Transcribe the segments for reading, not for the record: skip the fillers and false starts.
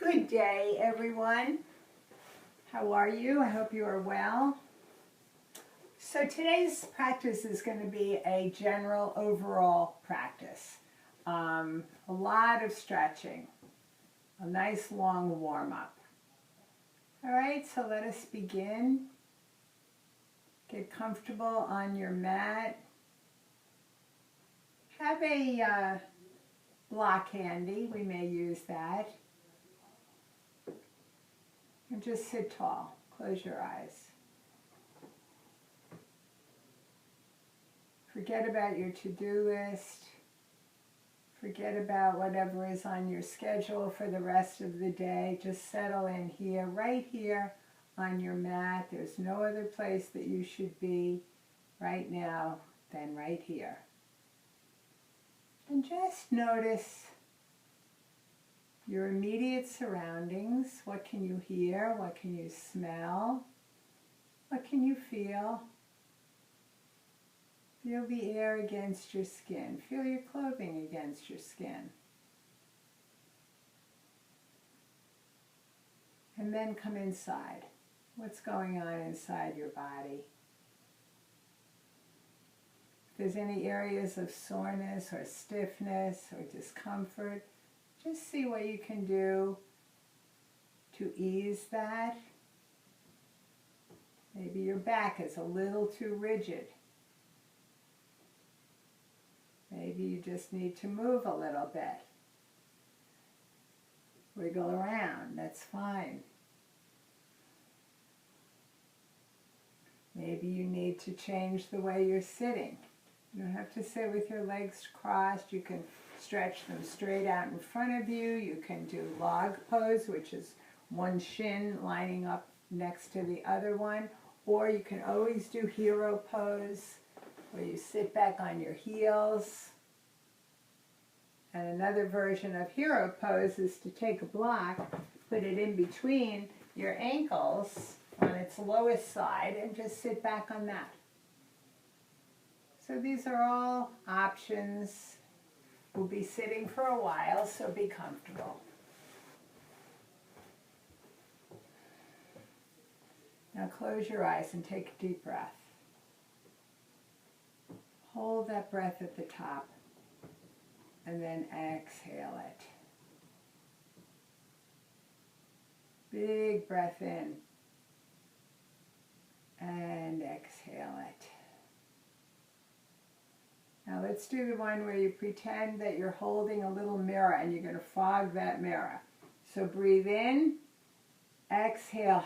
Good day, everyone. How are you? I hope you are well. So today's practice is going to be a general overall practice. A lot of stretching, a nice long warm-up. All right, so let us begin. Get comfortable on your mat. Have a block handy. We may use that. And just sit tall. Close your eyes. Forget about your to-do list. Forget about whatever is on your schedule for the rest of the day. Just settle in here, right here on your mat. There's no other place that you should be right now than right here. And just notice your immediate surroundings. What can you hear? What can you smell? What can you feel? Feel the air against your skin. Feel your clothing against your skin. And then come inside. What's going on inside your body? If there's any areas of soreness or stiffness or discomfort, just see what you can do to ease that. Maybe your back is a little too rigid. Maybe you just need to move a little bit. Wiggle around, that's fine. Maybe you need to change the way you're sitting. You don't have to sit with your legs crossed. You can stretch them straight out in front of you. You can do log pose, which is one shin lining up next to the other one. Or you can always do hero pose, where you sit back on your heels. And another version of hero pose is to take a block, put it in between your ankles on its lowest side, and just sit back on that. So these are all options. We'll be sitting for a while, so be comfortable. Now close your eyes and take a deep breath. Hold that breath at the top, and then exhale it. Big breath in, and exhale it. Now let's do the one where you pretend that you're holding a little mirror and you're going to fog that mirror. So breathe in, exhale,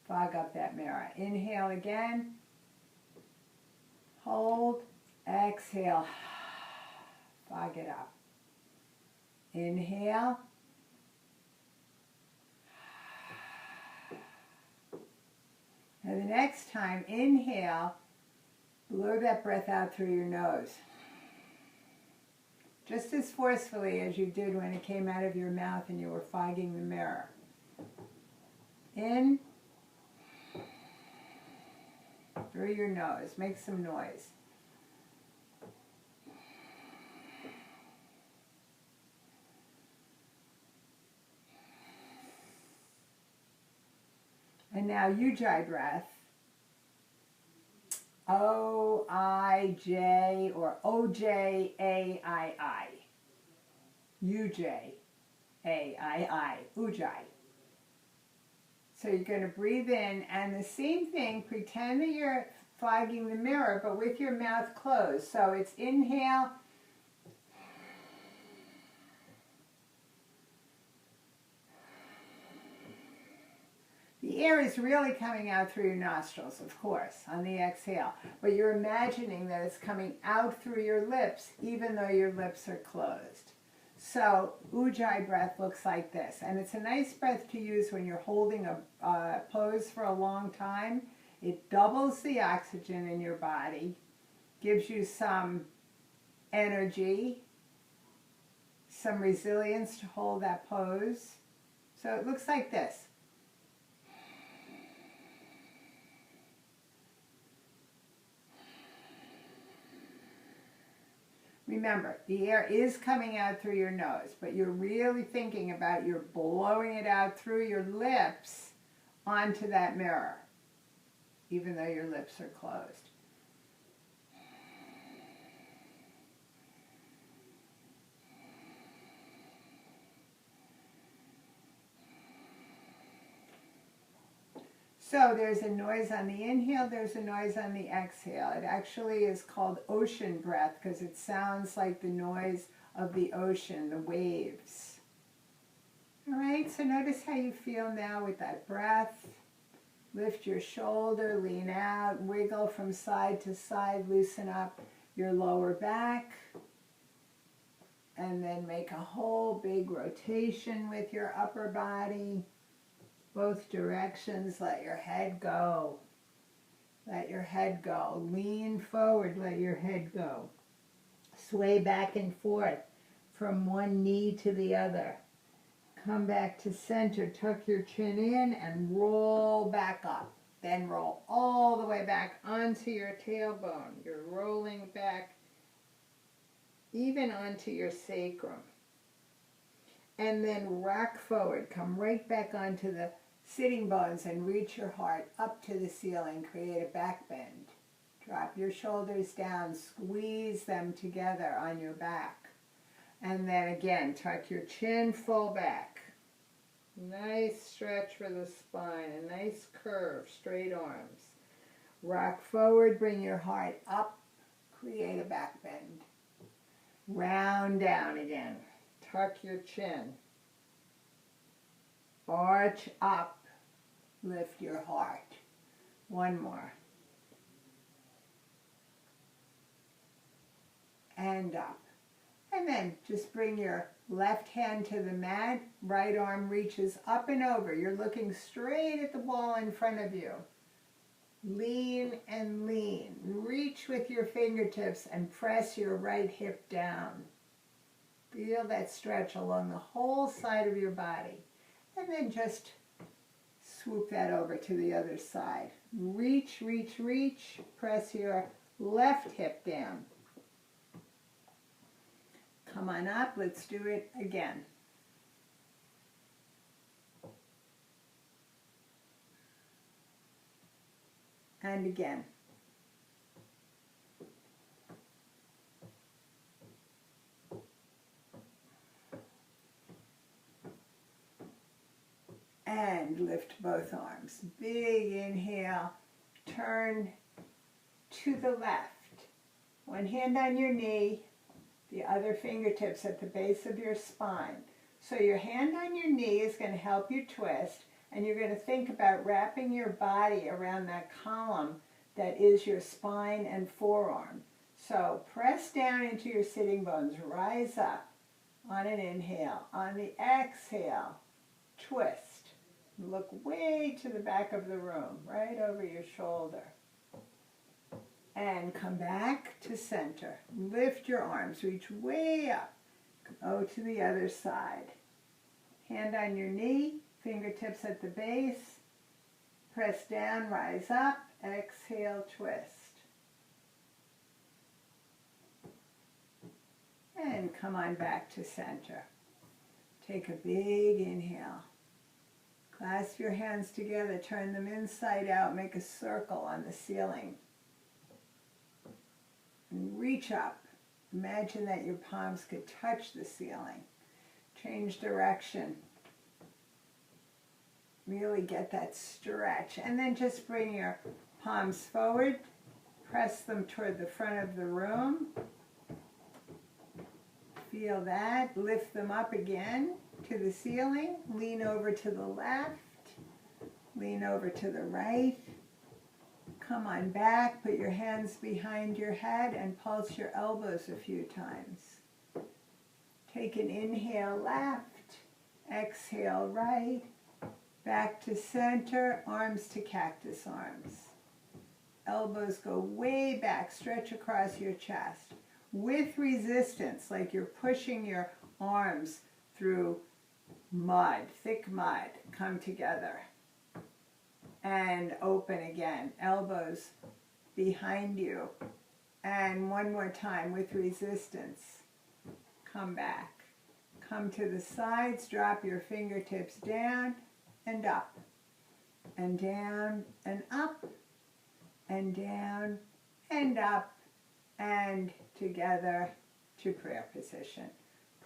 fog up that mirror. Inhale again, hold, exhale, fog it up. Inhale, and the next time, inhale, blow that breath out through your nose. Just as forcefully as you did when it came out of your mouth and you were fogging the mirror. In, through your nose. Make some noise. And now Ujjayi breath. O-I-J or O-J-A-I-I. U-J-A-I-I. Ujjayi. So you're going to breathe in, and the same thing, pretend that you're fogging the mirror, but with your mouth closed. So it's inhale. The air is really coming out through your nostrils, of course, on the exhale. But you're imagining that it's coming out through your lips, even though your lips are closed. So Ujjayi breath looks like this. And it's a nice breath to use when you're holding a pose for a long time. It doubles the oxygen in your body, gives you some energy, some resilience to hold that pose. So it looks like this. Remember, the air is coming out through your nose, but you're really thinking about you're blowing it out through your lips onto that mirror, even though your lips are closed. So there's a noise on the inhale, there's a noise on the exhale. It actually is called ocean breath because it sounds like the noise of the ocean, the waves. All right, so notice how you feel now with that breath. Lift your shoulder, lean out, wiggle from side to side, loosen up your lower back. And then make a whole big rotation with your upper body. Both directions, let your head go. Let your head go. Lean forward, let your head go. Sway back and forth from one knee to the other. Come back to center, tuck your chin in and roll back up. Then roll all the way back onto your tailbone. You're rolling back even onto your sacrum. And then rock forward, come right back onto the sitting bones and reach your heart up to the ceiling, create a back bend. Drop your shoulders down, squeeze them together on your back. And then again, tuck your chin full back. Nice stretch for the spine, a nice curve, straight arms. Rock forward, bring your heart up, create a back bend. Round down again. Tuck your chin. Arch up. Lift your heart. One more. And up. And then just bring your left hand to the mat. Right arm reaches up and over. You're looking straight at the wall in front of you. Lean and lean. Reach with your fingertips and press your right hip down. Feel that stretch along the whole side of your body. And then just swoop that over to the other side. Reach, reach, reach. Press your left hip down. Come on up. Let's do it again. And again. And lift both arms. Big inhale. Turn to the left. One hand on your knee, the other fingertips at the base of your spine. So your hand on your knee is going to help you twist, and you're going to think about wrapping your body around that column that is your spine and forearm. So press down into your sitting bones, rise up on an inhale. On the exhale, twist. Look way to the back of the room, right over your shoulder. And come back to center. Lift your arms, reach way up. Go to the other side. Hand on your knee, fingertips at the base. Press down, rise up, exhale, twist. And come on back to center. Take a big inhale. Clasp your hands together, turn them inside out, make a circle on the ceiling. And reach up. Imagine that your palms could touch the ceiling. Change direction. Really get that stretch. And then just bring your palms forward. Press them toward the front of the room. Feel that. Lift them up again to the ceiling. Lean over to the left. Lean over to the right. Come on back. Put your hands behind your head and pulse your elbows a few times. Take an inhale left. Exhale right. Back to center. Arms to cactus arms. Elbows go way back. Stretch across your chest. With resistance, like you're pushing your arms through mud, thick mud. Come together. And open again. Elbows behind you. And one more time with resistance. Come back. Come to the sides, drop your fingertips down and up. And down and up. And down and up. And together to prayer position.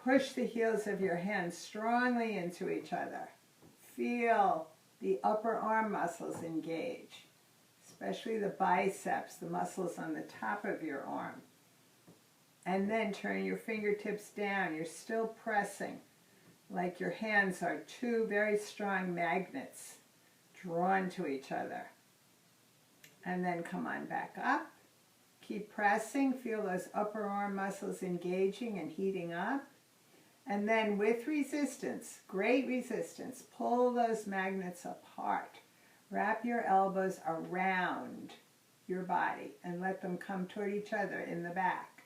Push the heels of your hands strongly into each other. Feel the upper arm muscles engage, especially the biceps, the muscles on the top of your arm. And then turn your fingertips down. You're still pressing like your hands are two very strong magnets drawn to each other. And then come on back up. Keep pressing. Feel those upper arm muscles engaging and heating up. And then with resistance, great resistance, pull those magnets apart. Wrap your elbows around your body and let them come toward each other in the back.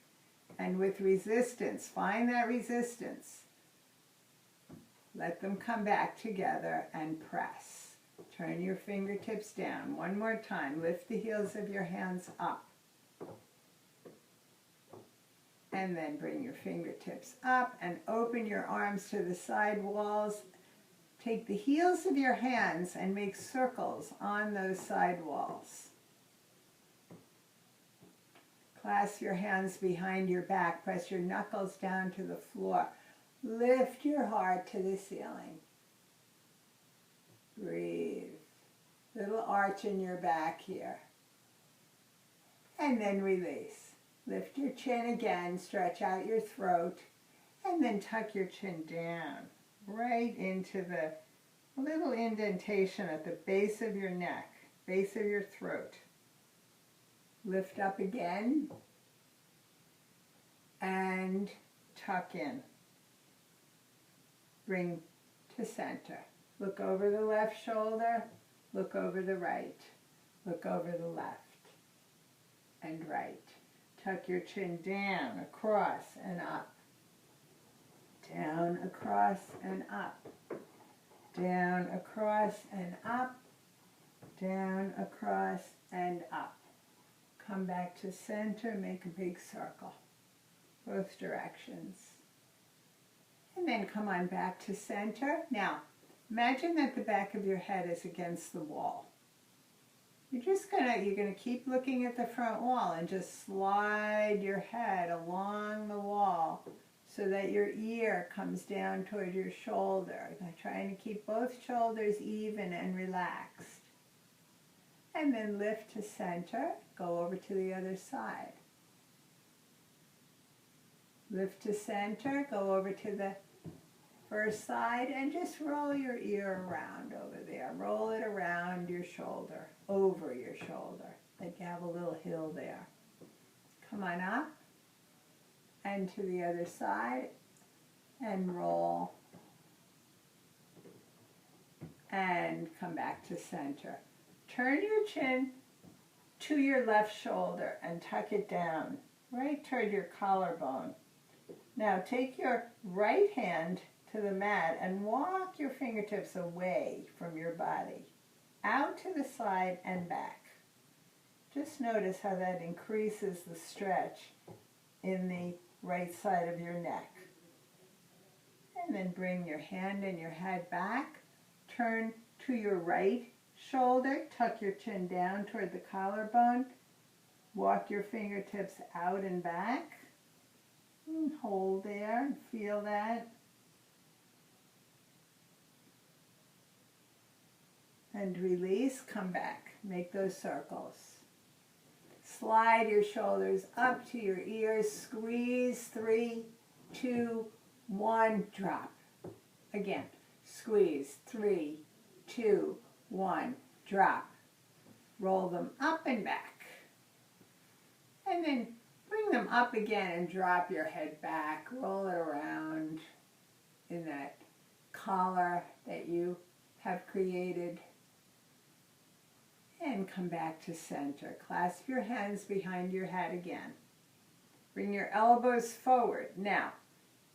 And with resistance, find that resistance. Let them come back together and press. Turn your fingertips down. One more time. Lift the heels of your hands up. And then bring your fingertips up and open your arms to the side walls. Take the heels of your hands and make circles on those side walls. Clasp your hands behind your back. Press your knuckles down to the floor. Lift your heart to the ceiling. Breathe. Little arch in your back here. And then release. Lift your chin again, stretch out your throat, and then tuck your chin down, right into the little indentation at the base of your neck, base of your throat. Lift up again, and tuck in. Bring to center. Look over the left shoulder, look over the right, look over the left, and right. Tuck your chin down, across, and up. Down, across, and up. Down, across, and up. Down, across, and up. Come back to center, make a big circle. Both directions. And then come on back to center. Now, imagine that the back of your head is against the wall. You're gonna keep looking at the front wall and just slide your head along the wall so that your ear comes down toward your shoulder. Trying to keep both shoulders even and relaxed. And then lift to center, go over to the other side. Lift to center, go over to the first side, and just roll your ear around over there. Roll it around your shoulder, over your shoulder, like you have a little hill there. Come on up, and to the other side, and roll, and come back to center. Turn your chin to your left shoulder and tuck it down, right toward your collarbone. Now take your right hand to the mat and walk your fingertips away from your body, out to the side and back. Just notice how that increases the stretch in the right side of your neck. And then bring your hand and your head back. Turn to your right shoulder, tuck your chin down toward the collarbone. Walk your fingertips out and back. And hold there and feel that. And release, come back. Make those circles. Slide your shoulders up to your ears. Squeeze, 3, 2, 1, drop. Again, squeeze, 3, 2, 1, drop. Roll them up and back. And then bring them up again and drop your head back. Roll it around in that collar that you have created. And come back to center. Clasp your hands behind your head again. Bring your elbows forward. Now,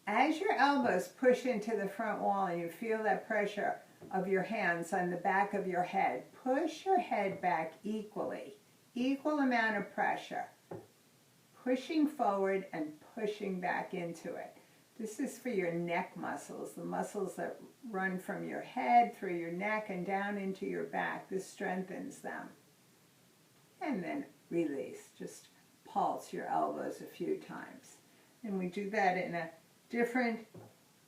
as your elbows push into the front wall and you feel that pressure of your hands on the back of your head, push your head back equally. Equal amount of pressure. pushing forward and pushing back into it. This is for your neck muscles, the muscles that run from your head through your neck and down into your back. This strengthens them. And then release. Just pulse your elbows a few times. And we do that in a different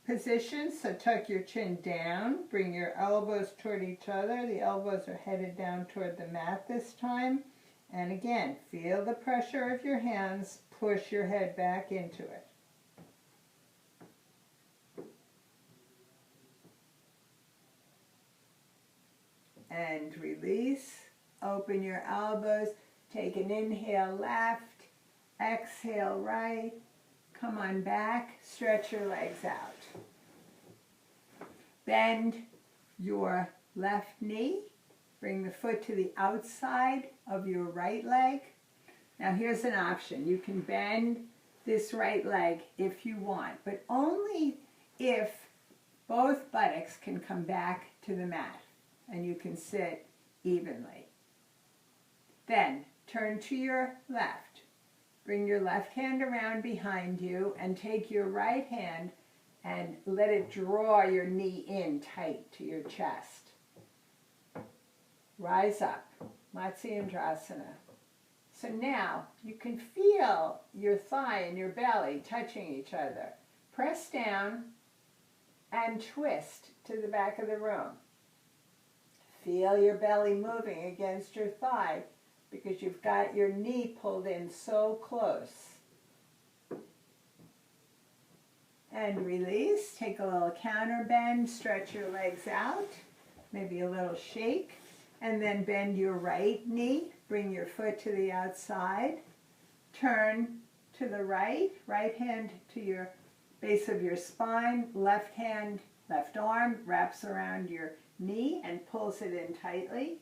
position. So tuck your chin down, bring your elbows toward each other. The elbows are headed down toward the mat this time. And again, feel the pressure of your hands. Push your head back into it. And release. Open your elbows. Take an inhale left. Exhale right. Come on back. Stretch your legs out. Bend your left knee. Bring the foot to the outside of your right leg. Now here's an option. You can bend this right leg if you want, but only if both buttocks can come back to the mat and you can sit evenly. Then turn to your left. Bring your left hand around behind you and take your right hand and let it draw your knee in tight to your chest. Rise up, Matsyendrasana. So now you can feel your thigh and your belly touching each other. Press down and twist to the back of the room. Feel your belly moving against your thigh because you've got your knee pulled in so close. And release. Take a little counter bend. Stretch your legs out. Maybe a little shake. And then bend your right knee. Bring your foot to the outside. Turn to the right. Right hand to your base of your spine. Left hand, left arm wraps around your knee and pulls it in tightly.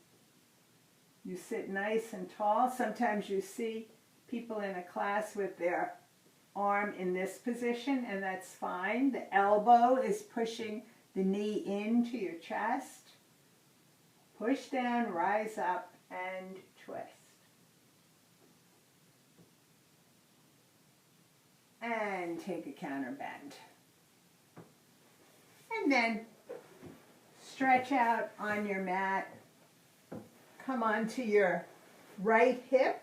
You sit nice and tall. Sometimes you see people in a class with their arm in this position, and that's fine. The elbow is pushing the knee into your chest. Push down, rise up, and twist. And take a counter bend. And then stretch out on your mat. Come onto your right hip.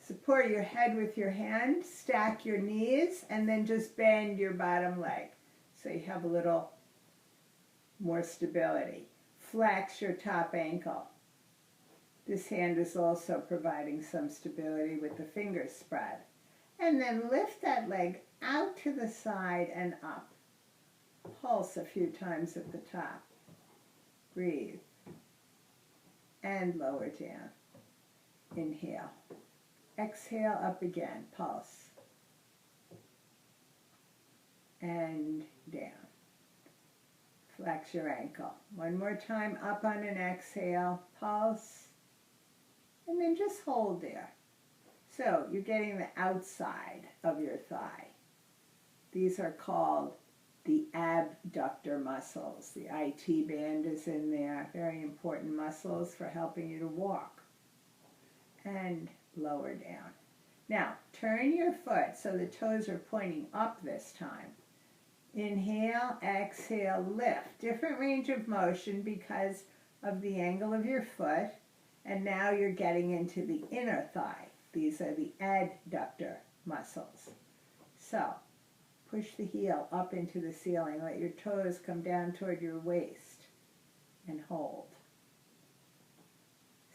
Support your head with your hand. Stack your knees and then just bend your bottom leg so you have a little more stability. Flex your top ankle. This hand is also providing some stability with the fingers spread. And then lift that leg out to the side and up. Pulse a few times at the top. Breathe. And lower down. Inhale. Exhale, up again. Pulse. And down. Flex your ankle. One more time, up on an exhale. Pulse. And then just hold there. So you're getting the outside of your thigh. These are called the abductor muscles. The IT band is in there. Very important muscles for helping you to walk. And lower down. Now, turn your foot so the toes are pointing up this time. Inhale, exhale, lift. Different range of motion because of the angle of your foot. And now you're getting into the inner thigh. These are the adductor muscles. So, push the heel up into the ceiling. Let your toes come down toward your waist. And hold.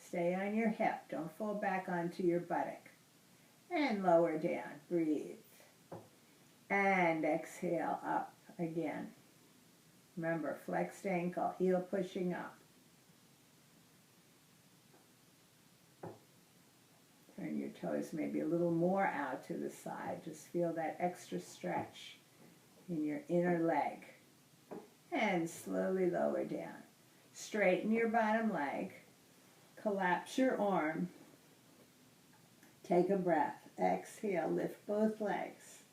Stay on your hip. Don't fall back onto your buttock. And lower down. Breathe. And exhale up again. Remember, flexed ankle, heel pushing up. Turn your toes maybe a little more out to the side. Just feel that extra stretch in your inner leg. And slowly lower down. Straighten your bottom leg. Collapse your arm. Take a breath. Exhale, lift both legs.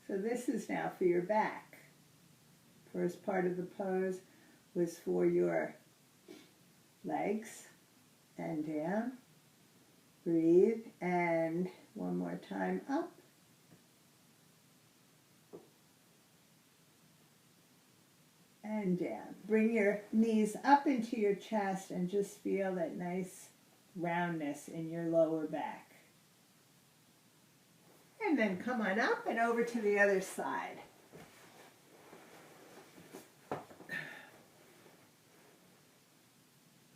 So this is now for your back. First part of the pose was for your legs and down. Breathe, and one more time, up. And down. Bring your knees up into your chest and just feel that nice roundness in your lower back. And then come on up and over to the other side.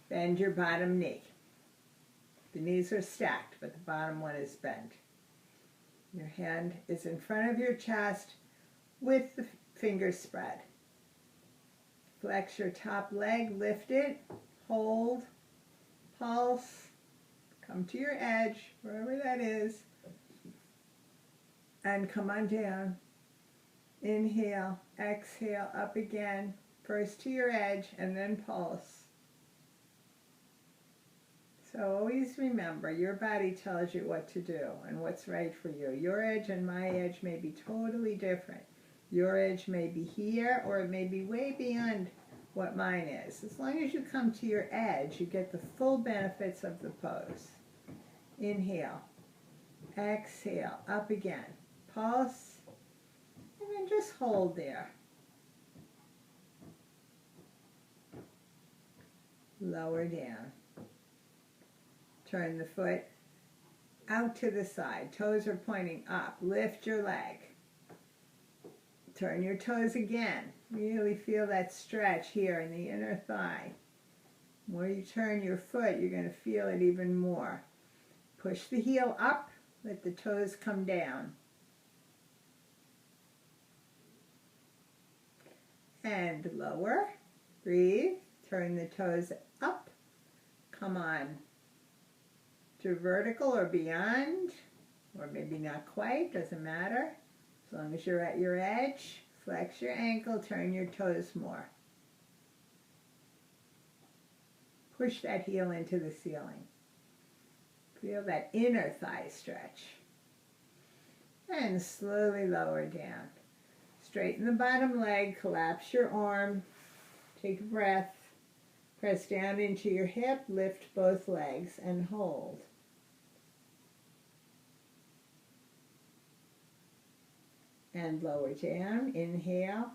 Bend your bottom knee. The knees are stacked, but the bottom one is bent. Your hand is in front of your chest with the fingers spread. Flex your top leg, lift it, hold, pulse, come to your edge, wherever that is, and come on down. Inhale, exhale, up again, first to your edge, and then pulse. So always remember, your body tells you what to do and what's right for you. Your edge and my edge may be totally different. Your edge may be here, or it may be way beyond what mine is. As long as you come to your edge, you get the full benefits of the pose. Inhale, exhale, up again. Pulse, and then just hold there. Lower down. Turn the foot out to the side. Toes are pointing up. Lift your leg. Turn your toes again. Really feel that stretch here in the inner thigh. The more you turn your foot, you're going to feel it even more. Push the heel up. Let the toes come down. And lower. Breathe. Turn the toes up. Come on to vertical or beyond, or maybe not quite, doesn't matter. As long as you're at your edge, flex your ankle, turn your toes more. Push that heel into the ceiling. Feel that inner thigh stretch. And slowly lower down. Straighten the bottom leg, collapse your arm, take a breath, press down into your hip, lift both legs and hold. And lower down, inhale,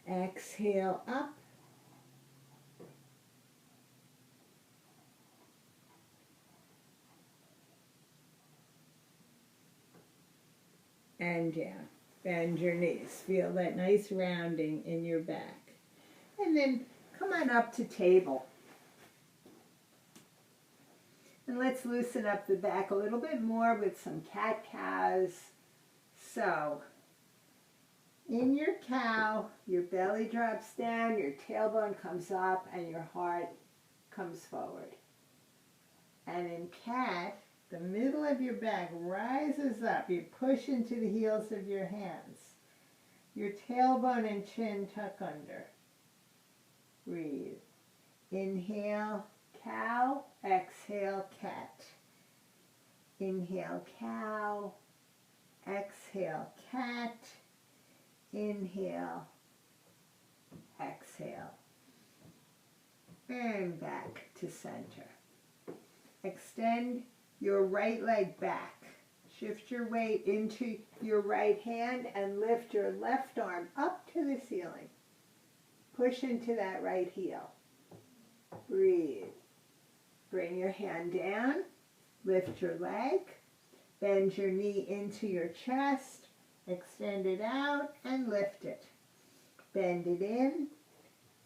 exhale up, and down. Bend your knees, feel that nice rounding in your back. And then come on up to table. And let's loosen up the back a little bit more with some cat-cows. So, in your cow, your belly drops down, your tailbone comes up, and your heart comes forward. And in cat, the middle of your back rises up. You push into the heels of your hands. Your tailbone and chin tuck under. Breathe. Inhale, cow. Exhale, cat. Inhale, cow. Exhale, cat. Inhale, exhale. And back to center. Extend your right leg back. Shift your weight into your right hand and lift your left arm up to the ceiling. Push into that right heel. Breathe. Bring your hand down. Lift your leg. Bend your knee into your chest. Extend it out and lift it. Bend it in,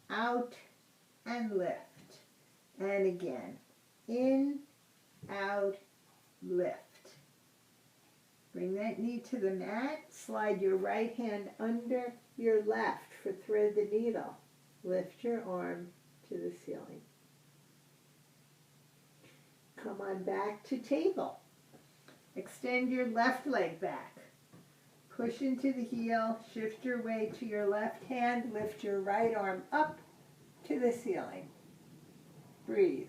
out, and lift. And again, in, out, lift. Bring that knee to the mat. Slide your right hand under your left for thread the needle. Lift your arm to the ceiling. Come on back to table. Extend your left leg back. Push into the heel, shift your weight to your left hand, lift your right arm up to the ceiling. Breathe.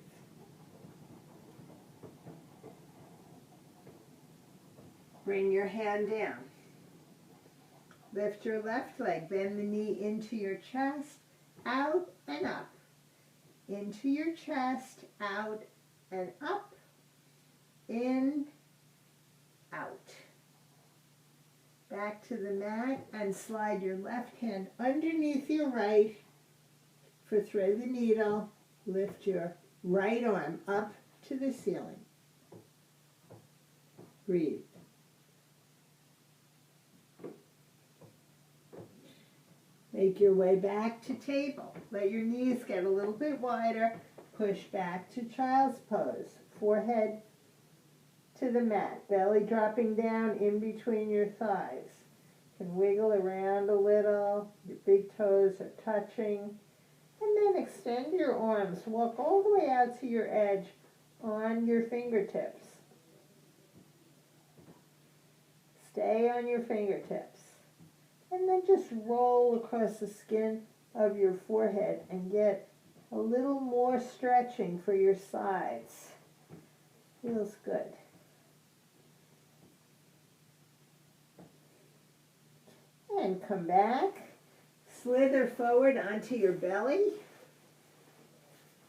Bring your hand down. Lift your left leg, bend the knee into your chest, out and up. Into your chest, out and up. in, out. Back to the mat and slide your left hand underneath your right for thread the needle. Lift your right arm up to the ceiling. Breathe. Make your way back to table. Let your knees get a little bit wider. Push back to child's pose. Forehead to the mat. Belly dropping down in between your thighs. You can wiggle around a little. Your big toes are touching. And then extend your arms. Walk all the way out to your edge on your fingertips. Stay on your fingertips. And then just roll across the skin of your forehead and get a little more stretching for your sides. Feels good. And come back. Slither forward onto your belly.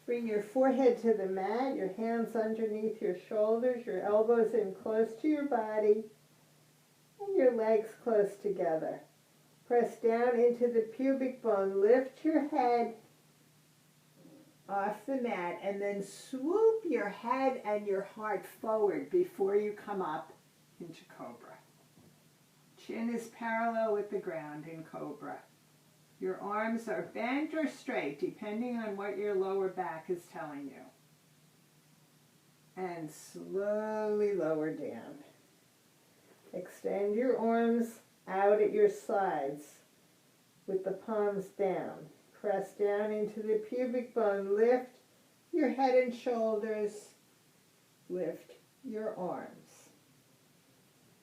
Bring your forehead to the mat, your hands underneath your shoulders, your elbows in close to your body, and your legs close together. Press down into the pubic bone. Lift your head off the mat and then swoop your head and your heart forward before you come up into Cobra. Chin is parallel with the ground in Cobra. Your arms are bent or straight depending on what your lower back is telling you. And slowly lower down. Extend your arms out at your sides with the palms down. Press down into the pubic bone. Lift your head and shoulders. Lift your arms.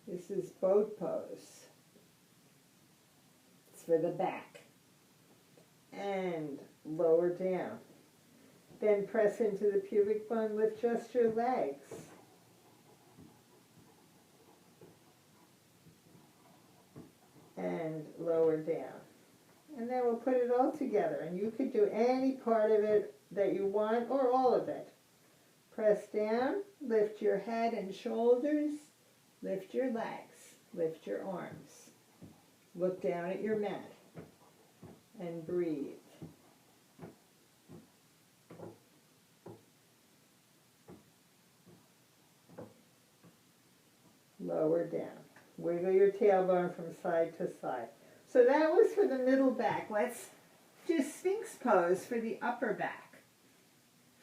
This is boat pose. It's for the back. And lower down. Then press into the pubic bone. Lift just your legs. And lower down. And then we'll put it all together. And you could do any part of it that you want or all of it. Press down, lift your head and shoulders, lift your legs, lift your arms. Look down at your mat and breathe. Lower down. Wiggle your tailbone from side to side. So that was for the middle back. Let's do Sphinx pose for the upper back.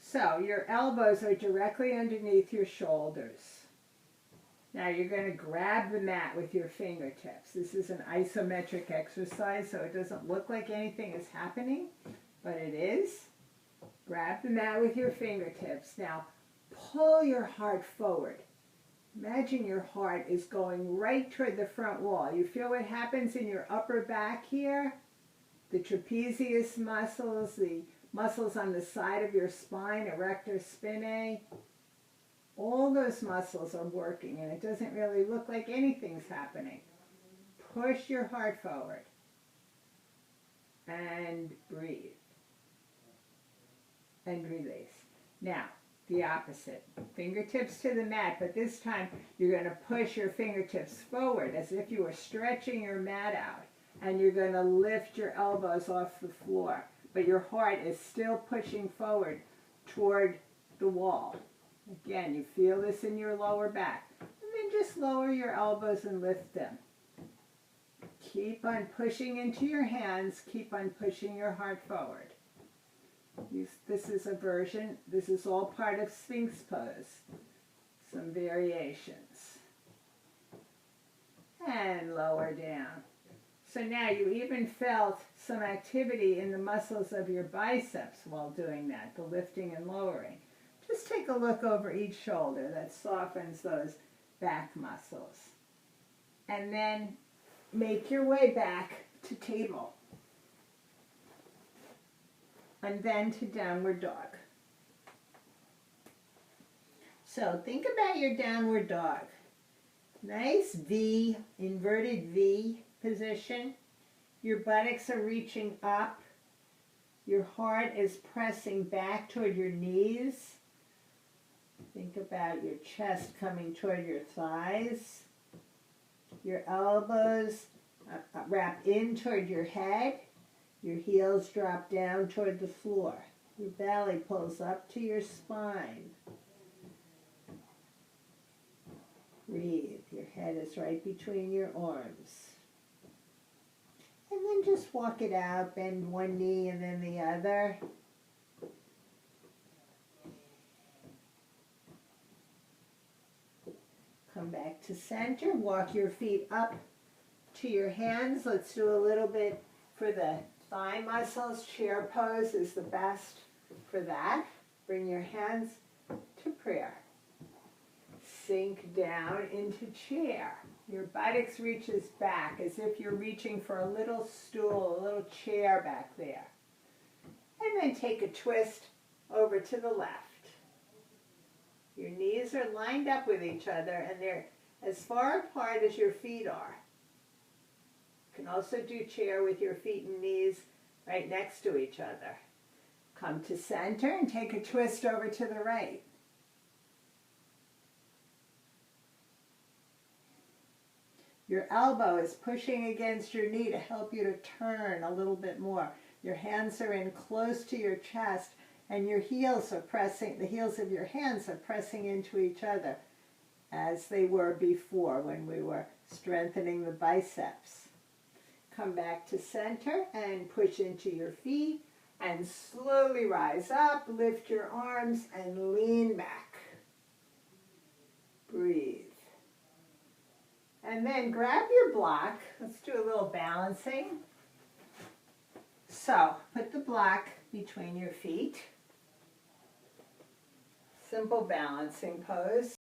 So your elbows are directly underneath your shoulders. Now you're going to grab the mat with your fingertips. This is an isometric exercise, so it doesn't look like anything is happening, but it is. Grab the mat with your fingertips. Now pull your heart forward. Imagine your heart is going right toward the front wall. You feel what happens in your upper back here? The trapezius muscles, the muscles on the side of your spine, erector spinae. All those muscles are working, and it doesn't really look like anything's happening. Push your heart forward. And breathe. And release. Now, the opposite. Fingertips to the mat, but this time you're going to push your fingertips forward as if you were stretching your mat out. And you're going to lift your elbows off the floor. But your heart is still pushing forward toward the wall. Again, you feel this in your lower back. And then just lower your elbows and lift them. Keep on pushing into your hands. Keep on pushing your heart forward. This is a version, this is all part of Sphinx pose. Some variations. And lower down. So now you even felt some activity in the muscles of your biceps while doing that, the lifting and lowering. Just take a look over each shoulder. That softens those back muscles. And then make your way back to table. And then to downward dog. So think about your downward dog. Nice V, inverted V position. Your buttocks are reaching up. Your heart is pressing back toward your knees. Think about your chest coming toward your thighs. Your elbows wrap in toward your head. Your heels drop down toward the floor. Your belly pulls up to your spine. Breathe. Your head is right between your arms. And then just walk it out. Bend one knee and then the other. Come back to center. Walk your feet up to your hands. Let's do a little bit for the thigh muscles. Chair pose is the best for that. Bring your hands to prayer. Sink down into chair. Your buttocks reaches back as if you're reaching for a little stool, a little chair back there. And then take a twist over to the left. Your knees are lined up with each other and they're as far apart as your feet are. You can also do chair with your feet and knees right next to each other. Come to center and take a twist over to the right. Your elbow is pushing against your knee to help you to turn a little bit more. Your hands are in close to your chest and your heels are pressing, the heels of your hands are pressing into each other as they were before when we were strengthening the biceps. Come back to center and push into your feet and slowly rise up, lift your arms and lean back. Breathe. And then grab your block. Let's do a little balancing. So put the block between your feet. Simple balancing pose.